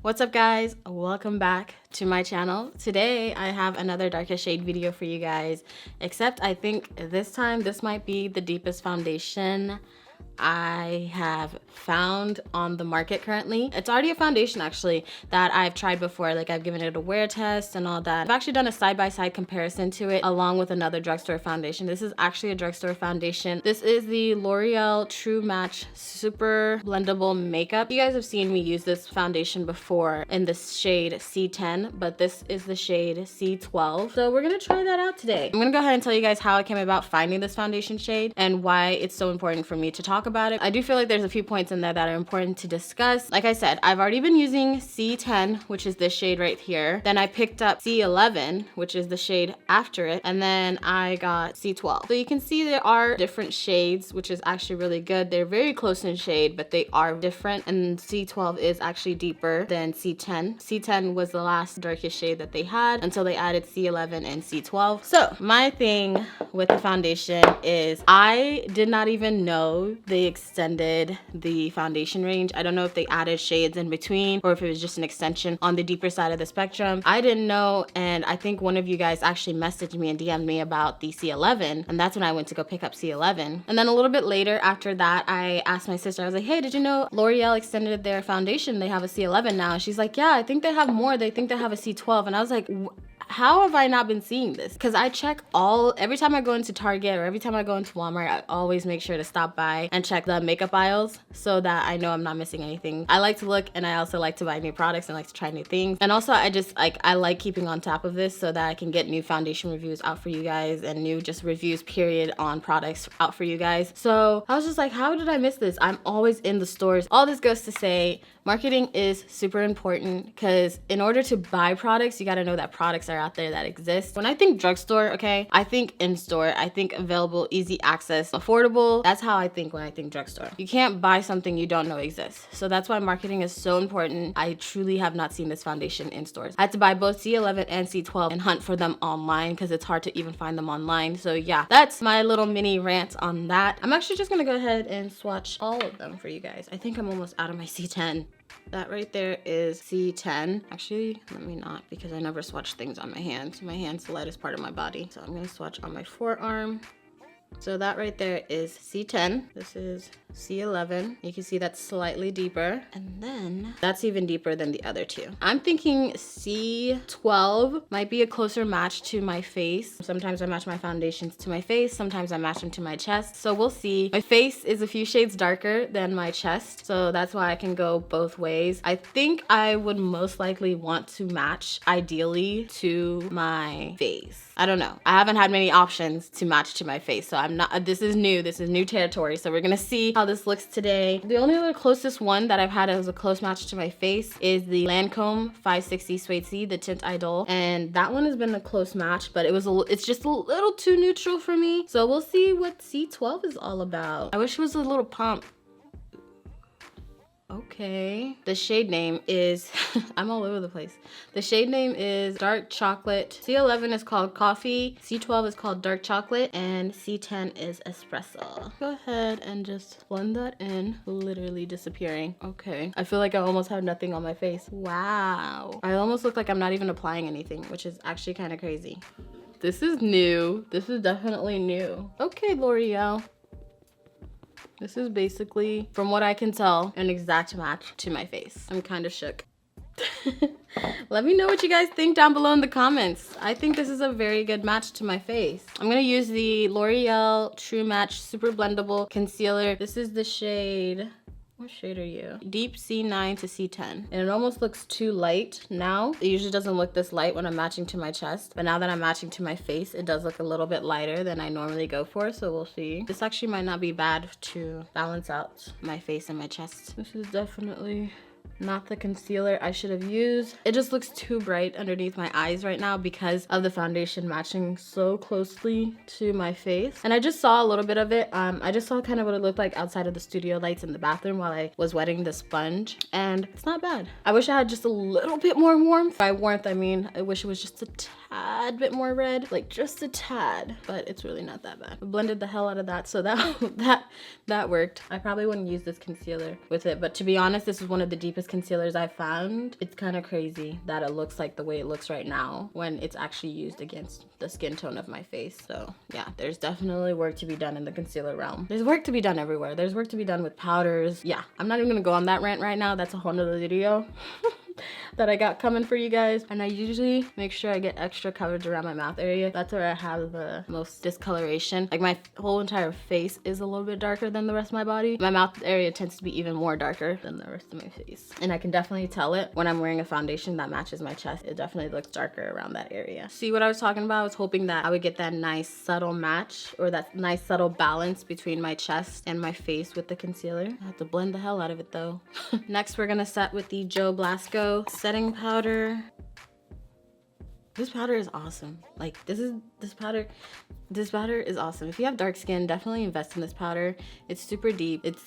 What's up guys? Welcome back to my channel. Today I have another darkest shade video for you guys, except I think this time this might be the deepest foundation I have found on the market currently. It's already a foundation actually that I've tried before. Like I've given it a wear test and all that. I've actually done a side-by-side comparison to it along with another drugstore foundation. This is actually a drugstore foundation. This is the L'Oreal True Match Super Blendable Makeup. You guys have seen me use this foundation before in the shade C10, but this is the shade C12. So we're gonna try that out today. I'm gonna go ahead and tell you guys how I came about finding this foundation shade and why it's so important for me to talk about it. I do feel like there's a few points in there that are important to discuss. Like I said, I've already been using C10, which is this shade right here. Then I picked up C11, which is the shade after it. And then I got C12. So you can see there are different shades, which is actually really good. They're very close in shade, but they are different. And C12 is actually deeper than C10. C10 was the last darkest shade that they had until they added C11 and C12. So my thing with the foundation is I did not even know they extended the foundation range. I don't know if they added shades in between or if it was just an extension on the deeper side of the spectrum. I didn't know, and I think one of you guys actually messaged me and DM'd me about the C11, and that's when I went to go pick up C11. And then a little bit later after that, I asked my sister, I was like, hey, did you know L'Oreal extended their foundation? They have a C11 now. And she's like, yeah, I think they have more. They think they have a C12. And I was like, how have I not been seeing this? Because I check every time I go into Target or every time I go into Walmart, I always make sure to stop by and check the makeup aisles so that I know I'm not missing anything. I like to look, and I also like to buy new products and like to try new things. And also I like keeping on top of this so that I can get new foundation reviews out for you guys and new just reviews period on products out for you guys. So I was just like, how did I miss this? I'm always in the stores. All this goes to say, marketing is super important because in order to buy products, you got to know that products are out there that exist. When I think drugstore, okay, I think in-store, I think available, easy access, affordable. That's how I think when I think drugstore. You can't buy something you don't know exists. So that's why marketing is so important. I truly have not seen this foundation in stores. I had to buy both C11 and C12 and hunt for them online because it's hard to even find them online. So yeah, that's my little mini rant on that. I'm actually just gonna go ahead and swatch all of them for you guys. I think I'm almost out of my C10. That right there is C10. Actually, let me not, because I never swatch things on my hands. My hand's the lightest part of my body. So I'm gonna swatch on my forearm. So that right there is C10. This is C11. You can see that's slightly deeper. And then that's even deeper than the other two. I'm thinking C12 might be a closer match to my face. Sometimes I match my foundations to my face. Sometimes I match them to my chest. So we'll see. My face is a few shades darker than my chest. So that's why I can go both ways. I think I would most likely want to match ideally to my face. I don't know. I haven't had many options to match to my face. So this is new territory. So we're gonna see how this looks today. The only other closest one that I've had as a close match to my face is the Lancome 560 Suede C, the Tint Idol. And that one has been a close match, but it's just a little too neutral for me. So we'll see what C12 is all about. I wish it was a little pump. Okay, the shade name is, I'm all over the place. The shade name is Dark Chocolate. C11 is called Coffee, C12 is called Dark Chocolate, and C10 is Espresso. Go ahead and just blend that in, literally disappearing. Okay, I feel like I almost have nothing on my face. Wow. I almost look like I'm not even applying anything, which is actually kind of crazy. This is new. This is definitely new. Okay, L'Oreal. This is basically, from what I can tell, an exact match to my face. I'm kind of shook. Let me know what you guys think down below in the comments. I think this is a very good match to my face. I'm gonna use the L'Oreal True Match Super Blendable Concealer. This is the shade, what shade are you? Deep C9 to C10. And it almost looks too light now. It usually doesn't look this light when I'm matching to my chest. But now that I'm matching to my face, it does look a little bit lighter than I normally go for. So we'll see. This actually might not be bad to balance out my face and my chest. This is definitely not the concealer I should have used. It just looks too bright underneath my eyes right now because of the foundation matching so closely to my face. And I just saw a little bit of it. I just saw kind of what it looked like outside of the studio lights in the bathroom while I was wetting the sponge, and it's not bad. I wish I had just a little bit more warmth. By warmth, I mean I wish it was just a tad bit more red, like just a tad, but it's really not that bad. I blended the hell out of that, so that worked. I probably wouldn't use this concealer with it, but to be honest, this is one of the deepest concealers I've found. It's kind of crazy that it looks like the way it looks right now when it's actually used against the skin tone of my face. So yeah, there's definitely work to be done in the concealer realm. There's work to be done everywhere. There's work to be done with powders. Yeah, I'm not even gonna go on that rant right now. That's a whole nother video that I got coming for you guys. And I usually make sure I get extra coverage around my mouth area. That's where I have the most discoloration. Like my whole entire face is a little bit darker than the rest of my body. My mouth area tends to be even more darker than the rest of my face. And I can definitely tell it when I'm wearing a foundation that matches my chest. It definitely looks darker around that area. See what I was talking about? I was hoping that I would get that nice subtle match, or that nice subtle balance between my chest and my face with the concealer. I have to blend the hell out of it though. Next, we're gonna set with the Joe Blasco setting powder. This powder is awesome. Like this powder is awesome. If you have dark skin, definitely invest in this powder. It's super deep. It's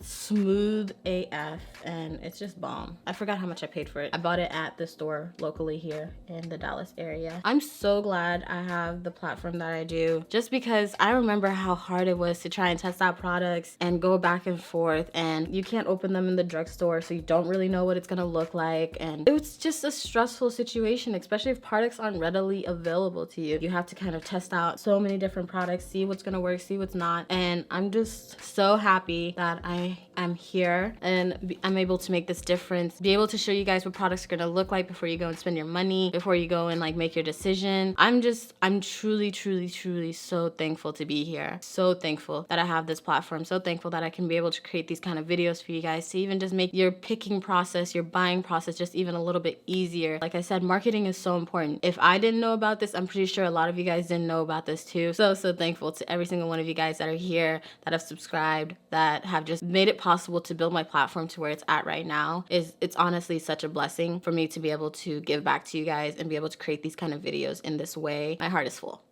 smooth AF and it's just bomb. I forgot how much I paid for it. I bought it at the store locally here in the Dallas area. I'm so glad I have the platform that I do, just because I remember how hard it was to try and test out products and go back and forth, and you can't open them in the drugstore, so you don't really know what it's gonna look like. And it was just a stressful situation, especially if products aren't readily available to you. You have to kind of test out so many different products, see what's gonna work, see what's not. And I'm just so happy that I am here and I'm able to make this difference, be able to show you guys what products are gonna look like before you go and spend your money, before you go and like make your decision. I'm truly so thankful to be here. So thankful that I have this platform. So thankful that I can be able to create these kind of videos for you guys to even just make your picking process, your buying process just even a little bit easier. Like I said, marketing is so important. If I didn't know about this, I'm pretty sure a lot of you guys didn't know about this too. So thankful to every single one of you guys that are here, that have subscribed, that have just made it possible to build my platform to where it's at right now. It's honestly such a blessing for me to be able to give back to you guys and be able to create these kind of videos in this way. My heart is full.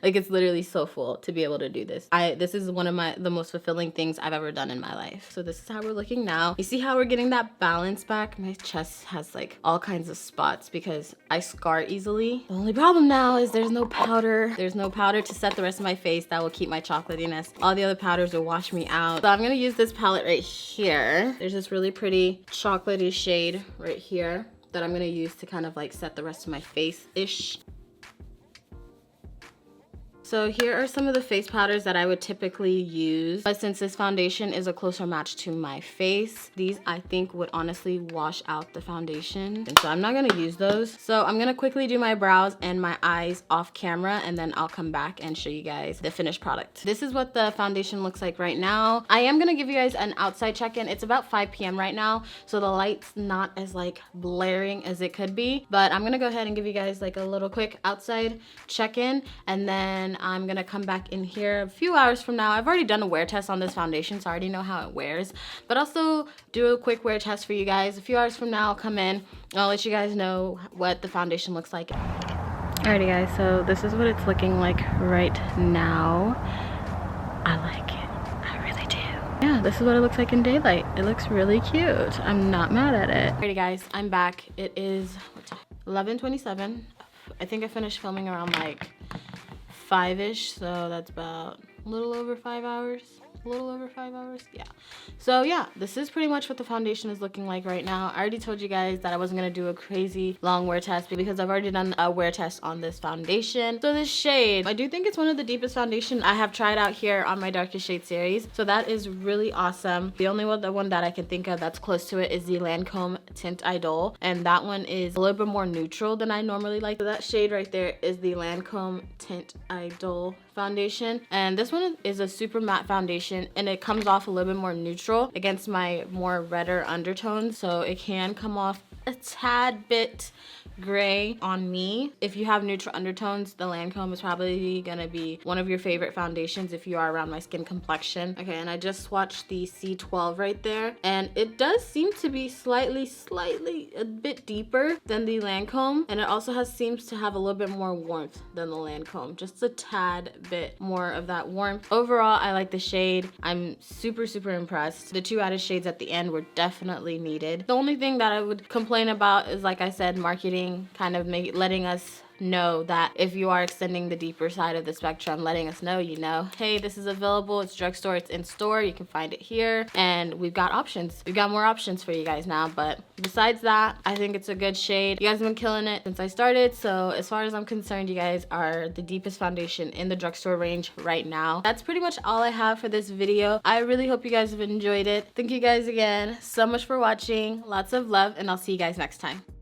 Like it's literally so full to be able to do this. This is one of the most fulfilling things I've ever done in my life. So this is how we're looking now. You see how we're getting that balance back? My chest has like all kinds of spots because I scar easily. The only problem now is there's no powder. There's no powder to set the rest of my face that will keep my chocolatiness. All the other powders will wash me out. So I'm gonna use this palette right here. There's this really pretty chocolatey shade right here that I'm gonna use to kind of like set the rest of my face-ish. So here are some of the face powders that I would typically use, but since this foundation is a closer match to my face, these I think would honestly wash out the foundation. And so I'm not gonna use those. So I'm gonna quickly do my brows and my eyes off camera, and then I'll come back and show you guys the finished product. This is what the foundation looks like right now. I am gonna give you guys an outside check-in. It's about 5 p.m. right now, so the light's not as like blaring as it could be, but I'm gonna go ahead and give you guys like a little quick outside check-in, and then I'm gonna come back in here a few hours from now. I've already done a wear test on this foundation, so I already know how it wears, but I'll still do a quick wear test for you guys. A few hours from now, I'll come in and I'll let you guys know what the foundation looks like. Alrighty guys, so this is what it's looking like right now. I like it, I really do. Yeah, this is what it looks like in daylight. It looks really cute. I'm not mad at it. Alrighty guys, I'm back. It is, what time? 11:27. I think I finished filming around like 5-ish, so that's about a little over 5 hours. A little over 5 hours, yeah. So yeah, this is pretty much what the foundation is looking like right now. I already told you guys that I wasn't gonna do a crazy long wear test because I've already done a wear test on this foundation. So this shade, I do think it's one of the deepest foundation I have tried out here on my darkest shade series, so that is really awesome. The only one that I can think of that's close to it is the Lancome Tint Idol, and that one is a little bit more neutral than I normally like. So that shade right there is the Lancome Tint Idol foundation, and this one is a super matte foundation, and it comes off a little bit more neutral against my more redder undertones, so it can come off a tad bit gray on me. If you have neutral undertones, the Lancome is probably gonna be one of your favorite foundations if you are around my skin complexion. Okay, and I just swatched the C12 right there, and it does seem to be slightly a bit deeper than the Lancome, and it also seems to have a little bit more warmth than the Lancome, just a tad bit more of that warmth. Overall, I like the shade. I'm super impressed. The 2 added shades at the end were definitely needed. The only thing that I would complain about is, like I said, marketing kind of letting us know that if you are extending the deeper side of the spectrum, letting us know, you know, hey, this is available, it's drugstore, it's in store, you can find it here, and we've got options. We've got more options for you guys now. But besides that, I think it's a good shade. You guys have been killing it since I started, so as far as I'm concerned, you guys are the deepest foundation in the drugstore range right now. That's pretty much all I have for this video. I really hope you guys have enjoyed it. Thank you guys again so much for watching. Lots of love, and I'll see you guys next time.